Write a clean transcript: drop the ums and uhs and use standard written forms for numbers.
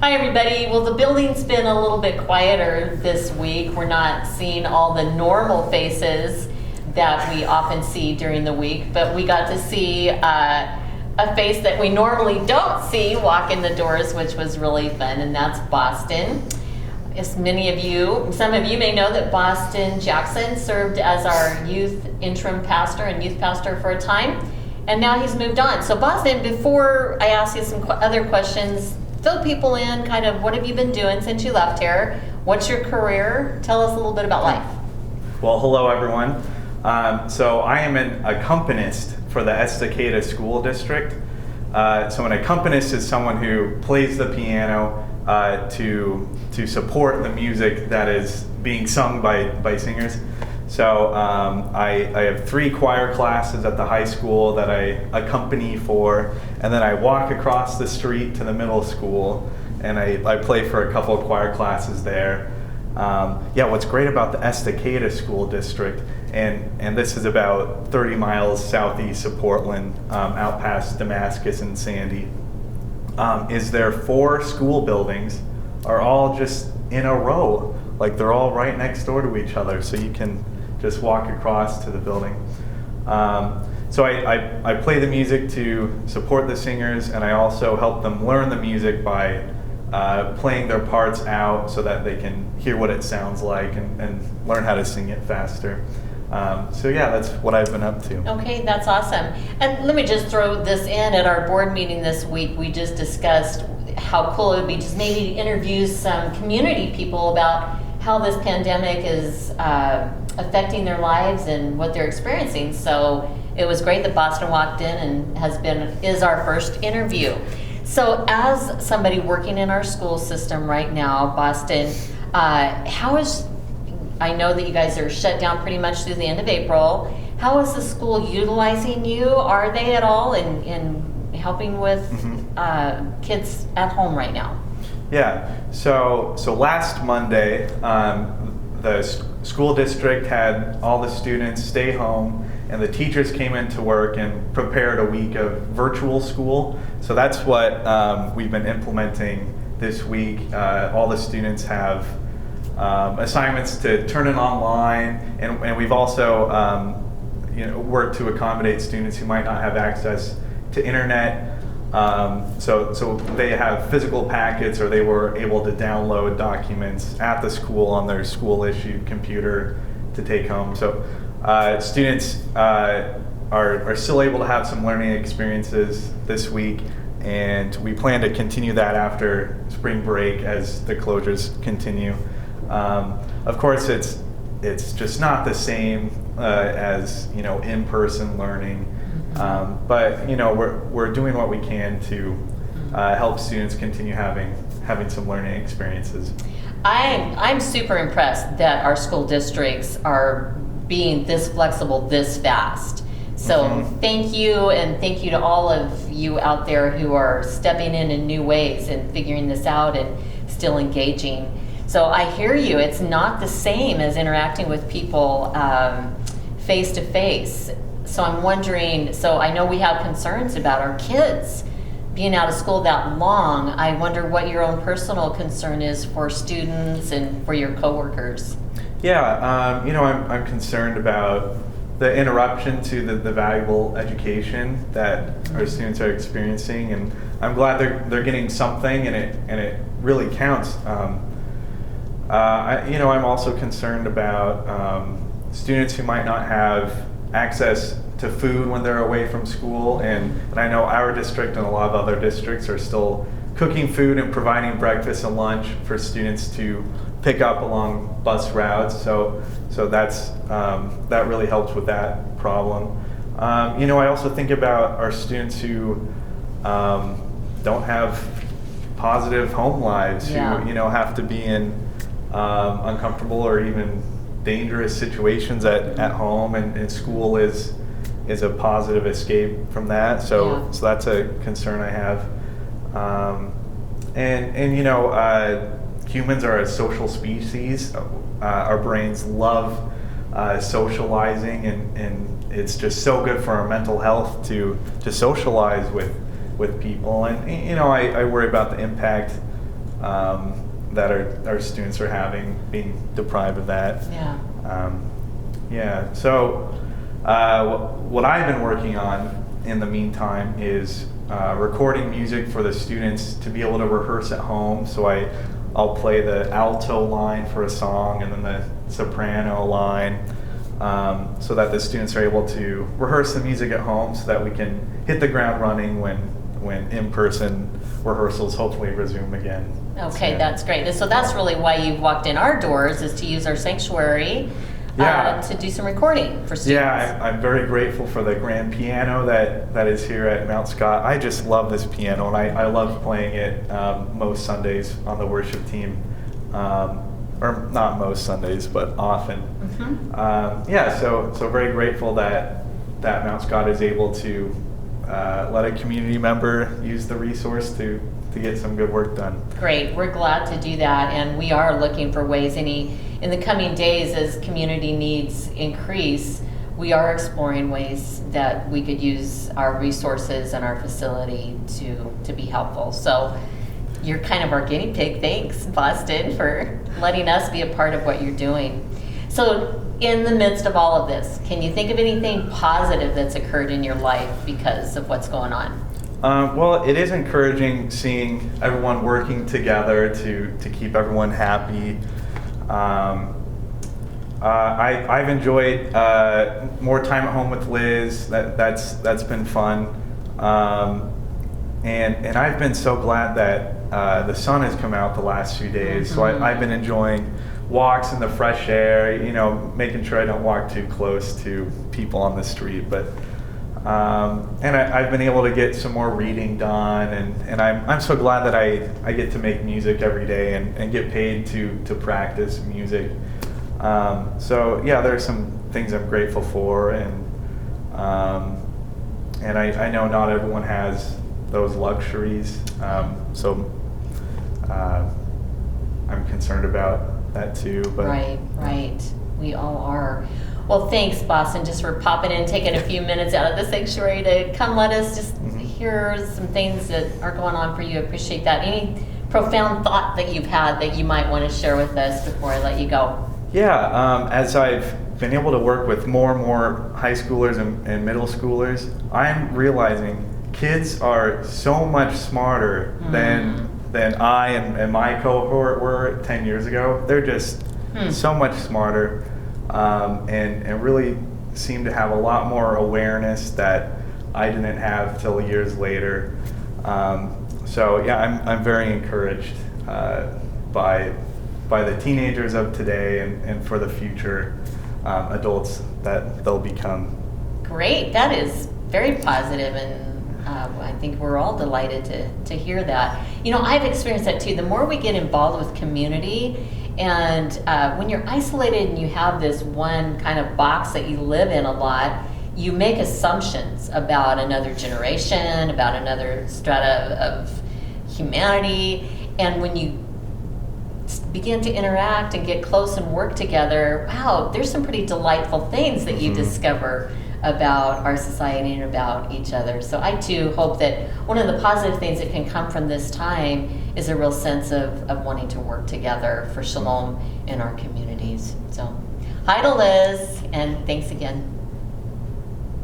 Hi, everybody. Well, the building's been a little bit quieter this week. We're not seeing all the normal faces that we often see during the week, but we got to see a face that we normally don't see walk in the doors, which was really fun, and that's Boston. As some of you may know that Boston Jackson served as our youth interim pastor and youth pastor for a time, and now he's moved on. So Boston, before I ask you some other questions, fill people in, kind of what have you been doing since you left here? What's your career? Tell us a little bit about life. Well, hello everyone. So I am an accompanist for the Estacada School District. So an accompanist is someone who plays the piano to support the music that is being sung by singers. So I have 3 choir classes at the high school that I accompany for, and then I walk across the street to the middle school and I play for a couple of choir classes there. What's great about the Estacada School District, and this is about 30 miles southeast of Portland, out past Damascus and Sandy, is their 4 school buildings are all just in a row. Like they're all right next door to each other, so you can just walk across to the building. So I play the music to support the singers, and I also help them learn the music by playing their parts out so that they can hear what it sounds like and learn how to sing it faster. That's what I've been up to. Okay, that's awesome. And let me just throw this in. At our board meeting this week, we just discussed how cool it would be just maybe to interview some community people about how this pandemic is affecting their lives and what they're experiencing. So it was great that Boston walked in and is our first interview. So as somebody working in our school system right now, Boston, I know that you guys are shut down pretty much through the end of April. How is the school utilizing you? Are they at all in helping with kids at home right now? Yeah, so last Monday, the school district had all the students stay home, and the teachers came into work and prepared a week of virtual school. So that's what we've been implementing this week. All the students have assignments to turn in online, and we've also worked to accommodate students who might not have access to internet. So they have physical packets, or they were able to download documents at the school on their school-issued computer to take home. So students are still able to have some learning experiences this week, and we plan to continue that after spring break as the closures continue. Of course, it's just not the same as in-person learning. But we're doing what we can to help students continue having some learning experiences. I'm super impressed that our school districts are being this flexible this fast. So thank you, and thank you to all of you out there who are stepping in new ways and figuring this out and still engaging. So I hear you. It's not the same as interacting with people face to face. So I'm wondering, I know we have concerns about our kids being out of school that long. I wonder what your own personal concern is for students and for your coworkers. Yeah, I'm concerned about the interruption to the valuable education that our students are experiencing, and I'm glad they're getting something, and it really counts. I'm also concerned about students who might not have access to food when they're away from school, and I know our district and a lot of other districts are still cooking food and providing breakfast and lunch for students to pick up along bus routes. So that's that really helps with that problem. I also think about our students who don't have positive home lives, who have to be in uncomfortable or even dangerous situations at home, and school is a positive escape from that. So that's a concern I have. Humans are a social species. Our brains love socializing, and it's just so good for our mental health to socialize with people. And I worry about the impact that our students are having, being deprived of that. Yeah. So what I've been working on in the meantime is recording music for the students to be able to rehearse at home. So I'll play the alto line for a song and then the soprano line, so that the students are able to rehearse the music at home, so that we can hit the ground running when in-person rehearsals hopefully resume again. Okay, that's great. And so that's really why you've walked in our doors, is to use our sanctuary to do some recording for students. Yeah, I'm very grateful for the grand piano that is here at Mount Scott. I just love this piano, and I love playing it most Sundays on the worship team. Or not most Sundays, but often. So very grateful that Mount Scott is able to let a community member use the resource to get some good work done. Great, we're glad to do that, and we are looking for ways in the coming days as community needs increase. We are exploring ways that we could use our resources and our facility to be helpful. So you're kind of our guinea pig. Thanks, Boston, for letting us be a part of what you're doing. So in the midst of all of this, can you think of anything positive that's occurred in your life because of what's going on? Well, it is encouraging seeing everyone working together to keep everyone happy. I've enjoyed more time at home with Liz. That's been fun. And I've been so glad that the sun has come out the last few days. So I've been enjoying walks in the fresh air, making sure I don't walk too close to people on the street. But and I've been able to get some more reading done, and I'm so glad that I get to make music every day and get paid to practice music. So yeah, there are some things I'm grateful for, and I know not everyone has those luxuries, so I'm concerned about that too. But Right. We all are. Well, thanks, Boston, just for popping in, taking a few minutes out of the sanctuary to come let us just hear some things that are going on for you. I appreciate that. Any profound thought that you've had that you might want to share with us before I let you go? Yeah, as I've been able to work with more and more high schoolers and middle schoolers, I'm realizing kids are so much smarter than I and my cohort were 10 years ago. They're just so much smarter, and really seem to have a lot more awareness that I didn't have till years later. So yeah, I'm very encouraged by the teenagers of today and for the future adults that they'll become. Great, that is very positive, and I think we're all delighted to hear that. I've experienced that too. The more we get involved with community, and when you're isolated and you have this one kind of box that you live in a lot, you make assumptions about another generation, about another strata of humanity, and when you begin to interact and get close and work together, wow, there's some pretty delightful things that you discover about our society and about each other. So I too hope that one of the positive things that can come from this time is a real sense of wanting to work together for shalom in our communities. So hi to Liz, and thanks again.